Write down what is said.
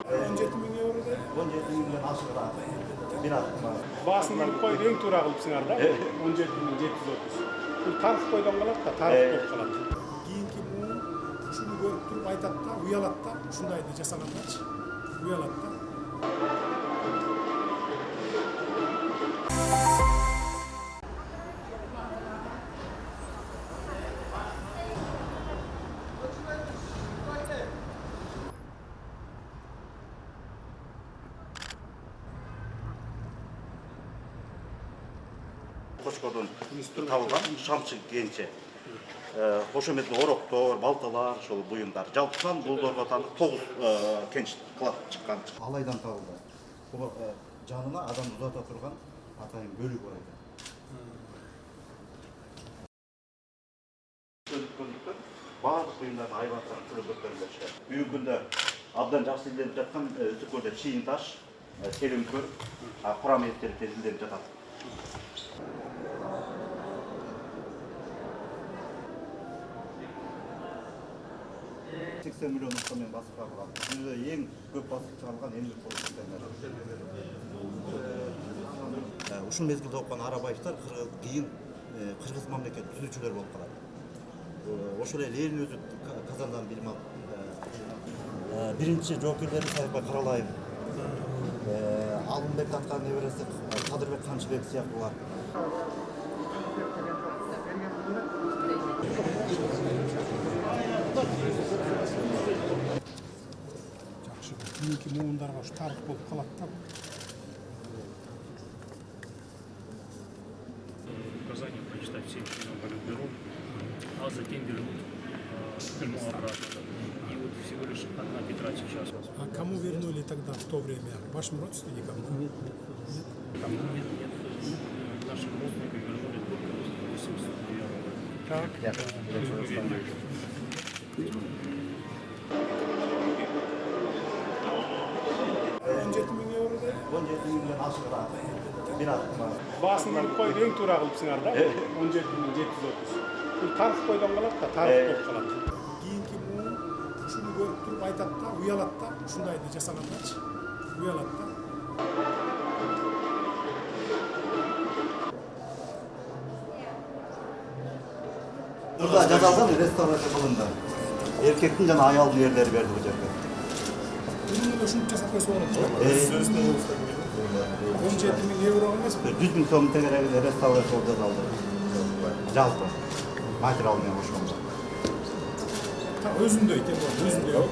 €17.000 da. 17.000'den aşağı bir atma. Basınları koydu en tuğra kılıpsınlar da. 17.730. Bu tarif koydan kalat da tarif koyup kalat. Kiyinki bu şunu görüp durup aytat da, uyalat da, şundaydı jasanandaç. Uyalat da. Koçkodon табылған шамчы кенче. Қошеметтің ороқтор, балталар, шол бұйымдар. Жалпыдан бұлдарға таңдық 9 кенш қылап шыққан. Алайдан табылды. Бұл жанына адам ұзата тұрған атайын бөлік бар екен. Өткендіктен барлық бұйымдарын айбаттан түрі көтерілді. Бүгінгі күнде абдан жақсы елденіп жатқан үстікөлде шиын таш, теліңкөр, құрам еттері тезілденіп жатады. 80 миллион ұстамен басып қалған. Бұл ең көп басып шығарылған еңбек қолдастырған. Ушул мезгилде окуган арабаевтар кийин кыргыз мамлекет түзүүчүлөр болуп калат. Ошол эле элдин өзү Казандан билим алып. Биринчи жоокерлери Саякбай Каралаев, Алымбек аткан небереси Кадырбек Канчыбек сыяктуулар. Кийинки муундарга ушу тарых болуп калат да. Указания прочитать всем членам Политбюро, а затем вернуть ему обратно. И вот всего лишь одна петра сейчас. А кому вернули тогда в то время? Вашим родственникам? Нет. Кому нет. Нашим родственникам вернули только 89 Так. €17.000 da. 17.000'den aşağı bir atma. Basınları koydu en tuğra kılıpsınlar da. 17.730. Bu tarif koydan kalat da tarif koyup kalat. Kiyinki bu şunu görüp durup aytat da, uyalat da, şundaydı jasanandaç. Uyalat da. Burada жазалган реставрация кылынды. Эркектин жана аялдын ерлери берди бул жерге. Bunun şunu jasap koysa olur. €17.000 emez mi? 100 000 so'm tegerегинде реставрация жасалды. Жалпы материал менен кошкондо. Özünde, özünde yok.